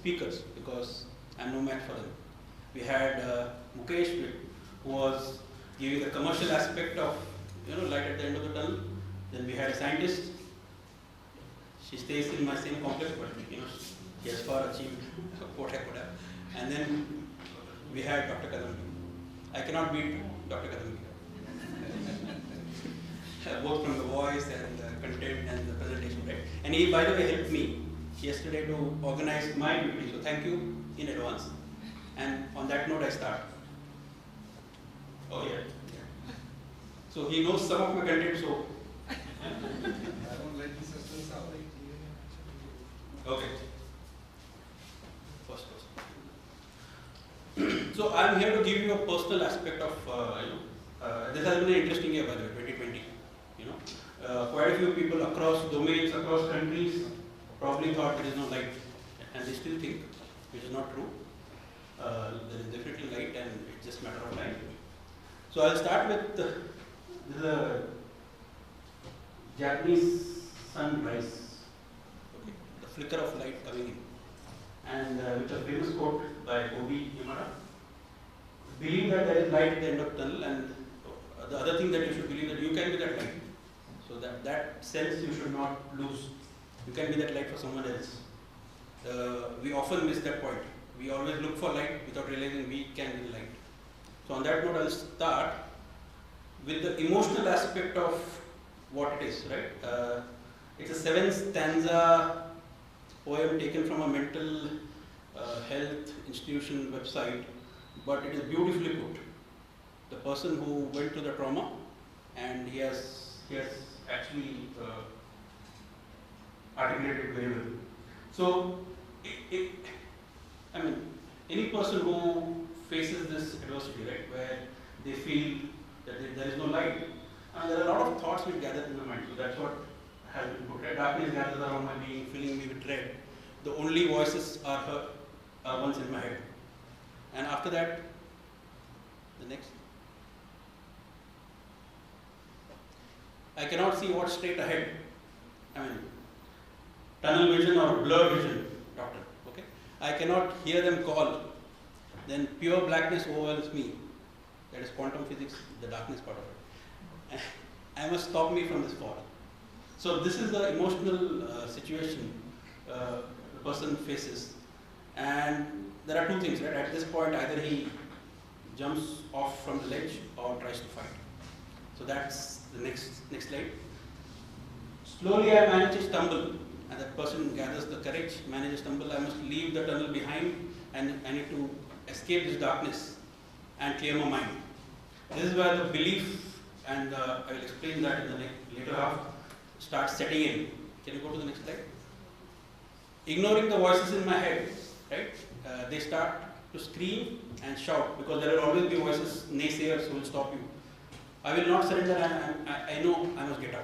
speakers because I'm no match for them. We had Mukesh, who was giving the commercial aspect of light at the end of the tunnel. Then we had a scientist. She stays in my same complex, but she has far achieved what I could have. And then we had Dr. Kadambi. I cannot beat Dr. Kadambi. Both from the voice and the content and the presentation, right? And he, by the way, helped me yesterday to organize my meeting. So thank you in advance. And on that note, I start. Oh yeah. So he knows some of my content. So. I don't let the suspense out. Okay. First person. So I'm here to give you a personal aspect of this has been an interesting year, by the way, 2020. Quite a few people across domains, across countries, probably thought there is no light, and they still think, which is not true. There is definitely light, and it's just a matter of time. So I'll start with this is a Japanese sunrise, okay, the flicker of light coming in, and with a famous quote by Obi Yamada: "Believe that there is light at the end of the tunnel, and the other thing that you should believe that you can be that light. So that sense you should not lose. You can be that light for someone else. We often miss that point. We always look for light without realizing we can be the light. So on that note, I'll start with the emotional aspect of what it is, right? It's a 7-stanza poem taken from a mental health institution website, but it is beautifully put. The person who went through the trauma, and he has actually articulated very well. So, any person who faces this adversity, right, where they feel that there is no light, and there are a lot of thoughts which gather in the mind. So that's what has been put. Right? Darkness gathers around my being, filling me with dread. The only voices are ones in my head. And after that, the next. I cannot see what's straight ahead. Tunnel vision or blur vision, doctor. Okay. I cannot hear them call. Then pure blackness overwhelms me. That is quantum physics, the darkness part of it. I must stop me from this fall. So this is the emotional situation the person faces. And there are two things, right? At this point, either he jumps off from the ledge or tries to fight. So that's the next slide. Slowly I manage to stumble, and that person gathers the courage, manages to stumble. I must leave the tunnel behind, and I need to escape this darkness and clear my mind. This is where the belief, and I will explain that in the later half, starts setting in. Can you go to the next slide? Ignoring the voices in my head, right? They start to scream and shout because there will always be voices, naysayers who will stop you. I will not surrender, I know I must get out.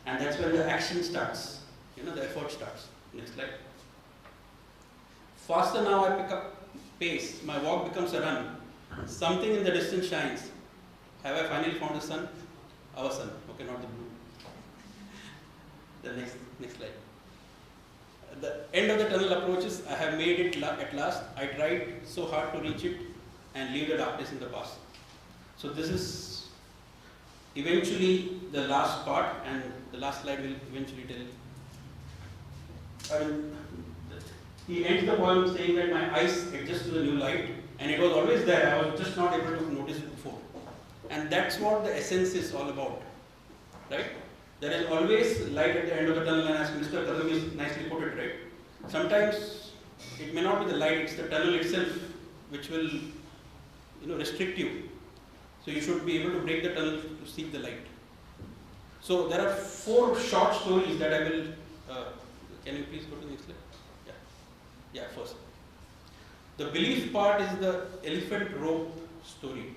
And that's where the action starts, the effort starts. Next slide. Faster now I pick up pace, my walk becomes a run. Something in the distance shines. Have I finally found the sun? Our sun, okay, not the blue. The next slide. The end of the tunnel approaches, I have made it at last. I tried so hard to reach it and leave the darkness in the past. So this is eventually the last part, and the last slide will eventually tell. He ends the poem saying that my eyes adjust to the new light, and it was always there. I was just not able to notice it before. And that's what the essence is all about, right? There is always light at the end of the tunnel, and as Mr. Kadambi nicely put it, right? Sometimes it may not be the light; it's the tunnel itself which will, restrict you. So you should be able to break the tunnel to seek the light. So there are 4 short stories that I will. Can you please go to the next slide? Yeah, first. The belief part is the elephant rope story.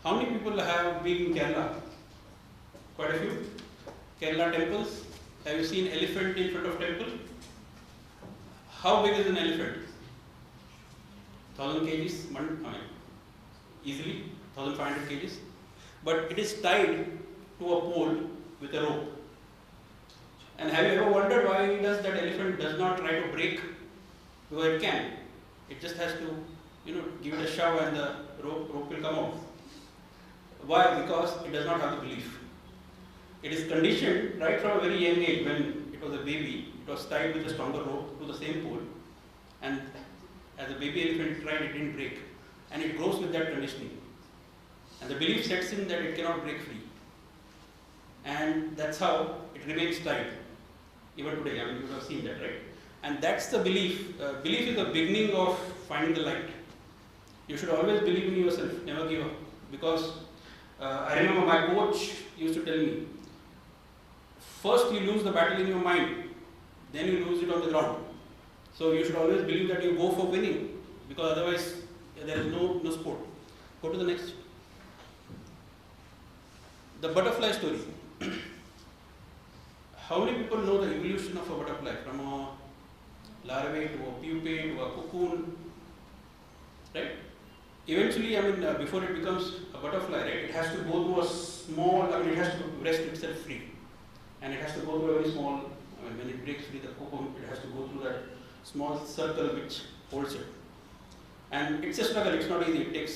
How many people have been in Kerala? Quite a few. Kerala temples. Have you seen elephant in front of temple? How big is an elephant? 1000 kgs, easily 1500 kgs. But it is tied to a pole with a rope. And have you ever wondered why does that elephant does not try to break? Because it can. It just has to, give it a shove and the rope will come out. Why? Because it does not have the belief. It is conditioned right from a very young age. When it was a baby, it was tied with a stronger rope to the same pole, and as a baby elephant it tried, it didn't break, and it grows with that conditioning. And the belief sets in that it cannot break free. And that's how it remains tied. Even today, you would have seen that, right? And that's the belief. Belief is the beginning of finding the light. You should always believe in yourself, never give up. Because I remember my coach used to tell me, first you lose the battle in your mind, then you lose it on the ground. So you should always believe that you go for winning, because otherwise there is no sport. Go to the next. The butterfly story. How many people know the evolution of a butterfly from a larvae to a pupae to a cocoon, right? Eventually, before it becomes a butterfly, right, it has to go through a small, it has to rest itself free. And it has to go through a very small, when it breaks free the cocoon, it has to go through that small circle which holds it. And it's a struggle, it's not easy.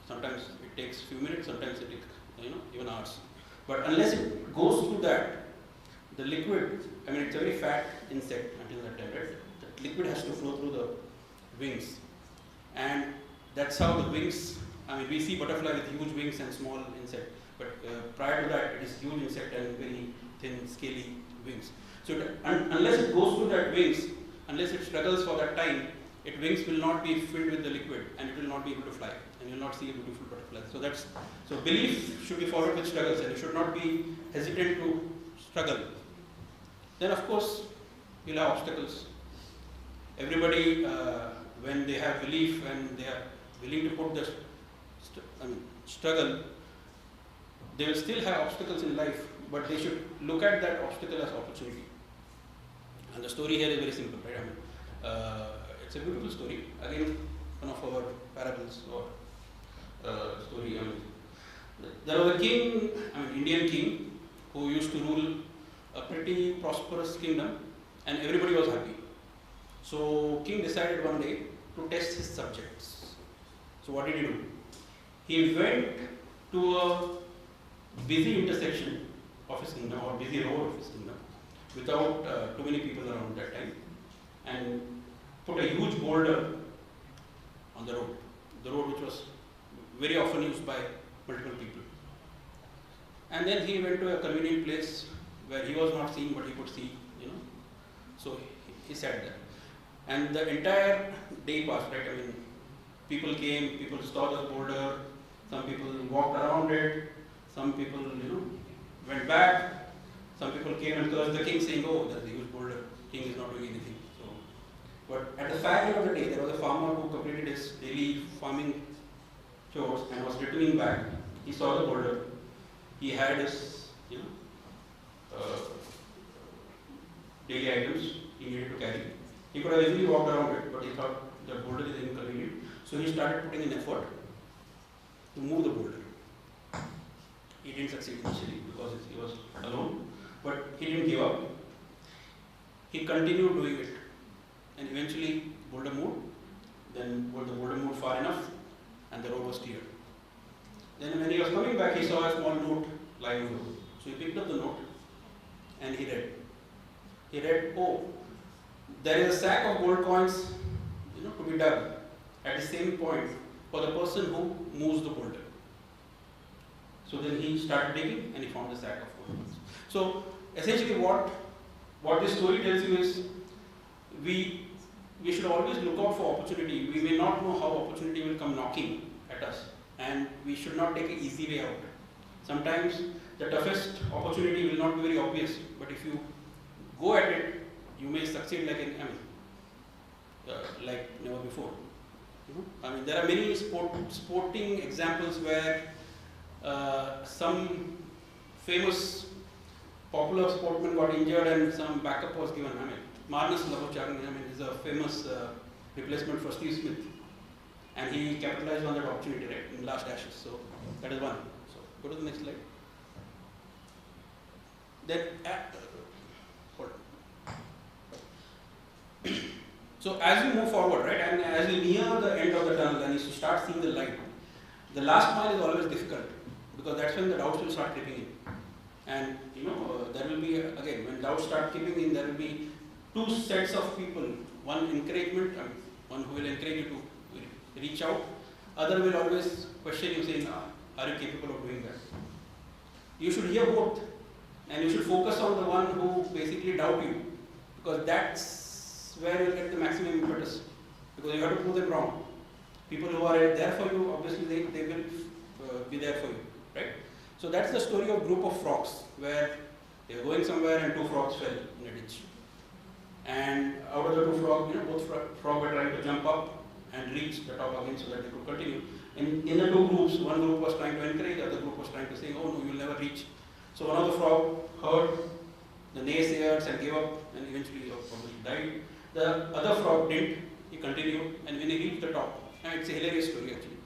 Sometimes it takes few minutes, sometimes it takes, even hours. But unless it goes through that, the liquid, it's a very fat insect until that time, right? The liquid has to flow through the wings. And that's how the wings, we see butterfly with huge wings and small insect. But prior to that, it is huge insect and very thin, scaly wings. So unless it goes through that wings, unless it struggles for that time, its wings will not be filled with the liquid and it will not be able to fly. And you will not see a beautiful butterfly. So belief should be followed with struggles, and you should not be hesitant to struggle. Then of course, you'll have obstacles. Everybody, when they have belief and they are willing to put the struggle, they will still have obstacles in life, but they should look at that obstacle as opportunity. And the story here is very simple, right? It's a beautiful story. Again, one of our parables or story. There was a king, Indian king, who used to rule a pretty prosperous kingdom, and everybody was happy. So king decided one day to test his subjects. So what did he do? He went to a busy intersection of his kingdom, or busy road of his kingdom, without too many people around that time, and put a huge boulder on the road which was very often used by multiple people. And then he went to a convenient place where he was not seen, but he could see, So he sat there. And the entire day passed, right? People came, people saw the boulder, some people walked around it, some people, went back, some people came and cursed the king, saying, oh, there's a huge boulder, king is not doing anything. But at the far end of the day, there was a farmer who completed his daily farming chores and was returning back. He saw the boulder. He had his, daily items he needed to carry. He could have easily walked around it, but he thought the boulder is inconvenient. So he started putting in effort to move the boulder. He didn't succeed initially because he was alone, but he didn't give up. He continued doing it. And eventually, boulder moved. Then the boulder moved far enough, and the road was cleared. Then when he was coming back, he saw a small note lying on the road. So he picked up the note, and he read. He read, oh, there is a sack of gold coins, to be dug at the same point for the person who moves the boulder. So then he started digging, and he found the sack of gold coins. So essentially, what this story tells you is, we should always look out for opportunity. We may not know how opportunity will come knocking at us, and we should not take an easy way out. Sometimes the toughest opportunity will not be very obvious, but if you go at it, you may succeed like never before. There are many sporting examples where some famous popular sportman got injured and some backup was given. Marnus Labuschagne is a famous replacement for Steve Smith, and he capitalized on that opportunity, right, in last Ashes. So that is one. So go to the next slide. Then hold So as you move forward, right, and as you near the end of the tunnel and you start seeing the light, the last mile is always difficult because that's when the doubts will start creeping in. And there will be, again, when doubts start creeping in, there will be two sets of people. One encouragement, one who will encourage you to reach out. Other will always question you saying, are you capable of doing that? You should hear both. And you should focus on the one who basically doubt you. Because that's where you'll get the maximum impetus. Because you have to prove them wrong. People who are there for you, obviously they will be there for you. Right? So that's the story of group of frogs, where they were going somewhere and two frogs fell in a ditch. And out of the two frogs, both frogs were trying to jump up and reach the top again so that they could continue. And in the two groups, one group was trying to encourage, the other group was trying to say, oh no, you'll never reach. So one of the frogs heard the naysayers and gave up and eventually probably died. The other frog didn't, he continued, and when he reached the top, and it's a hilarious story actually,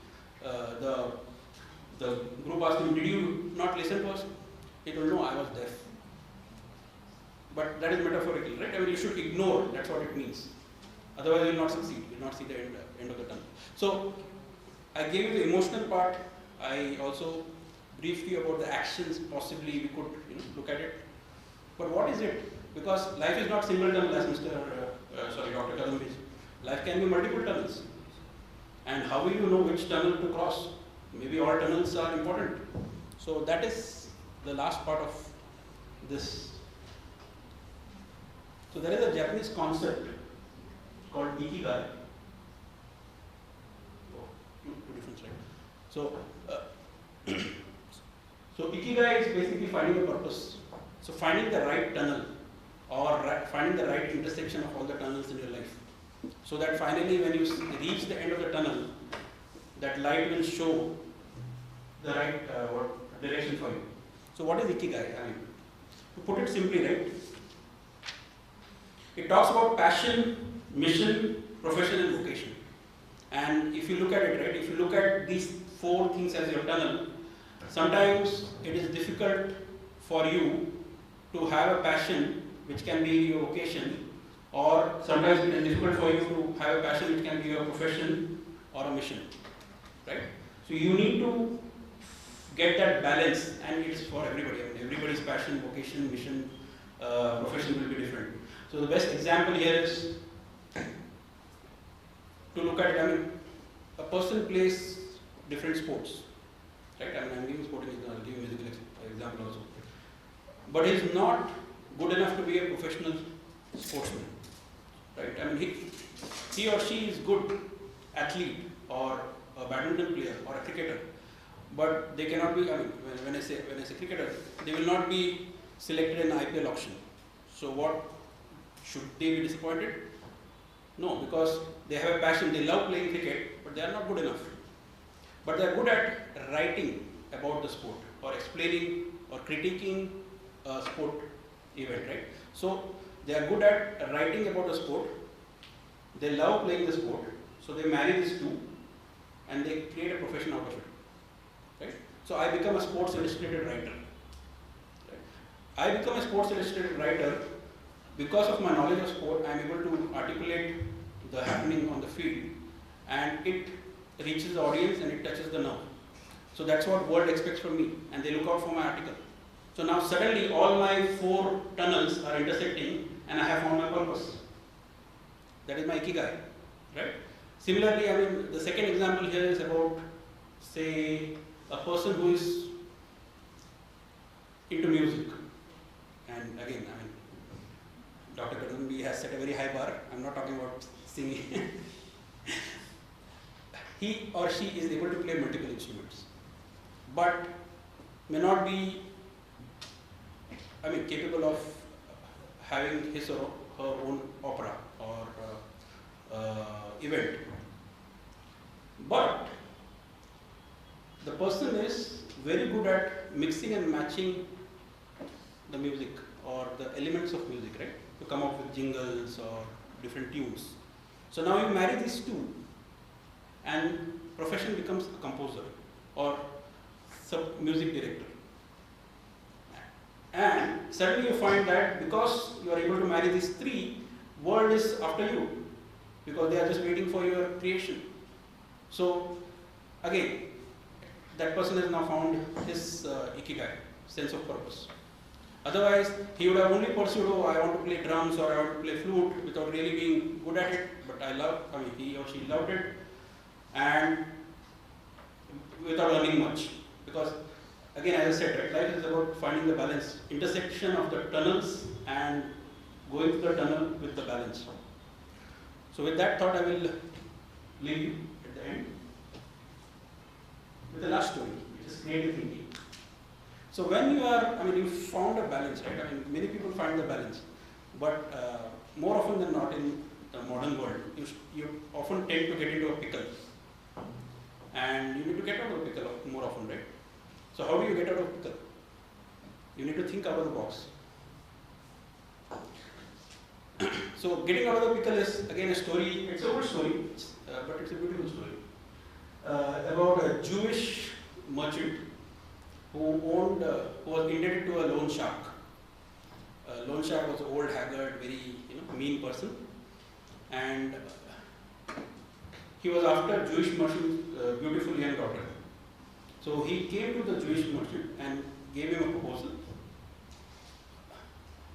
the group asked him, did you not listen to us? He told, no, I was deaf. But that is metaphorical, right? I mean, you should ignore, that's what it means. Otherwise, you will not succeed, you will not see the end of the tunnel. So, I gave you the emotional part. I also briefed you about the actions, possibly we could look at it. But what is it? Because life is not single tunnel as Dr. Kadambhi. Life can be multiple tunnels. And how will you know which tunnel to cross? Maybe all tunnels are important. So that is the last part of this. So there is a Japanese concept called Ikigai. Oh, two different slides. So Ikigai is basically finding a purpose. So finding the right tunnel or finding the right intersection of all the tunnels in your life. So that finally when you reach the end of the tunnel, that light will show the right direction for you. So what is Ikigai? I mean, to put it simply, right? It talks about passion, mission, profession and vocation. And if you look at it, right, if you look at these four things as your tunnel, sometimes it is difficult for you to have a passion which can be your vocation, or sometimes it is difficult for you to have a passion which can be your profession or a mission, right? So you need to get that balance, and it is for everybody. I mean, everybody's passion, vocation, mission, profession will be different. So the best example here is to look at it. I mean, a person plays different sports, right? I mean, I'm giving sporting example, I'll give musical example also. But he's not good enough to be a professional sportsman, right? I mean, he or she is good athlete or a badminton player or a cricketer, but they cannot be. I mean, when I say cricketer, they will not be selected in an IPL auction. So what? Should they be disappointed? No, because they have a passion, they love playing cricket, but they are not good enough. But they are good at writing about the sport or explaining or critiquing a sport event, right? So they are good at writing about the sport, they love playing the sport, so they marry these two and they create a profession out of it, right? So I become a Sports Illustrated writer. Right? I become a Sports Illustrated writer because of my knowledge of sport. I am able to articulate the happening on the field, and it reaches the audience and it touches the nerve. So that's what world expects from me, and they look out for my article. So now suddenly all my four tunnels are intersecting and I have found my purpose. That is my Ikigai, right? Similarly, I mean, the second example here is about, say, a person who is into music. And again, I mean, Dr. Kadambhi has set a very high bar. I'm not talking about singing. He or she is able to play multiple instruments, but may not be, I mean, capable of having his or her own opera or event. But the person is very good at mixing and matching the music or the elements of music, right? To come up with jingles or different tunes. So now you marry these two, and profession becomes a composer or music director. And suddenly you find that because you are able to marry these three, world is after you. because they are just waiting for your creation. So again, that person has now found his ikigai, sense of purpose. Otherwise, he would have only pursued, oh, I want to play drums or I want to play flute without really being good at it. But he or she loved it, and without earning much. Because again, as I said, right, life is about finding the balance, intersection of the tunnels and going through the tunnel with the balance. So with that thought, I will leave you at the end with the last story, which is creative thinking. So when you are, you found a balance, right? Many people find the balance, but more often than not in the modern world, you often tend to get into a pickle. And you need to get out of the pickle more often, right? So how do you get out of the pickle? You need to think out of the box. So getting out of the pickle is again a story, it's an old story, but it's a beautiful story. About a Jewish merchant who was indebted to a loan shark. Loan shark was an old, haggard, very mean person, and he was after Jewish merchant's beautiful young daughter. So he came to the Jewish merchant and gave him a proposal.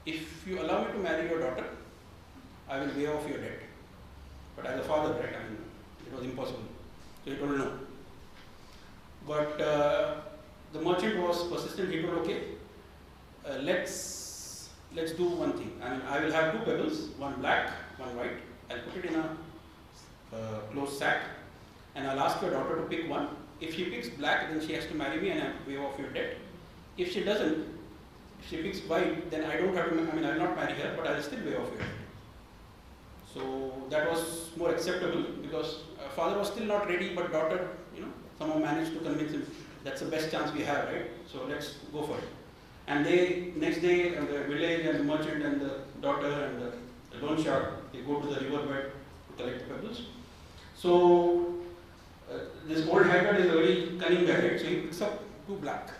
If you allow me to marry your daughter, I will pay off your debt. But as a father, right, it was impossible. So he told no. But the merchant was persistent. He told, okay, let's do one thing. I will have 2 pebbles, one black, one white. I'll put it in a closed sack, and I'll ask your daughter to pick one. If she picks black, then she has to marry me and I have to pay off your debt. If she doesn't, if she picks white, then I don't have to, I will not marry her, but I will still pay off your debt. So that was more acceptable because father was still not ready, but daughter, somehow managed to convince him that's the best chance we have, right? So let's go for it. And next day, the village and the merchant and the daughter and the loan shark, they go to the riverbed to collect the pebbles. So this old haggard is a very cunning guy, right? So he picks up 2 black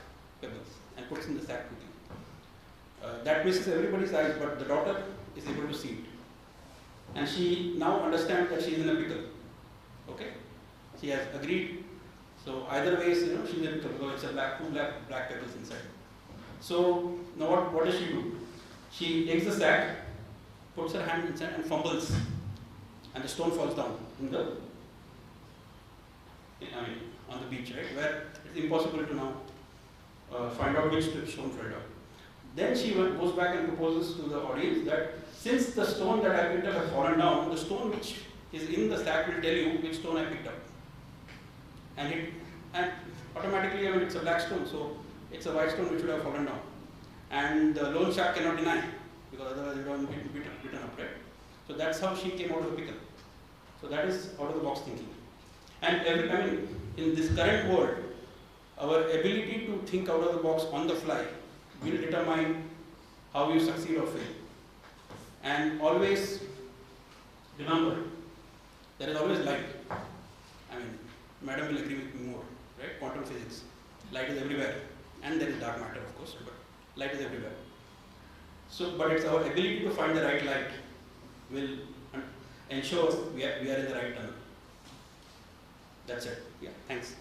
pebbles and puts in the sack quickly. That misses everybody's eyes, but the daughter is able to see it. And she now understands that she is in a pickle. Okay? She has agreed. So either ways, she's in a pickle because it's a 2 black pebbles inside. So now what does she do? She takes the sack, puts her hand inside and fumbles, and the stone falls down on the beach, right? Where it's impossible to now find out which stone fell down. Then she goes back and proposes to the audience that since the stone that I picked up has fallen down, the stone which is in the sack will tell you which stone I picked up. And automatically, it's a black stone, so it's a white stone which would have fallen down. And the loan shark cannot deny, because otherwise you don't get beaten up, right? So that's how she came out of the pickle. So that is out of the box thinking. And in this current world, our ability to think out of the box on the fly will determine how you succeed or fail. And always remember, there is always light. Madam will agree with me more, right? Quantum physics. Light is everywhere. And there is dark matter, of course, but light is everywhere. So, but it's our ability to find the right light will ensure we are in the right tunnel. That's it. Yeah, thanks.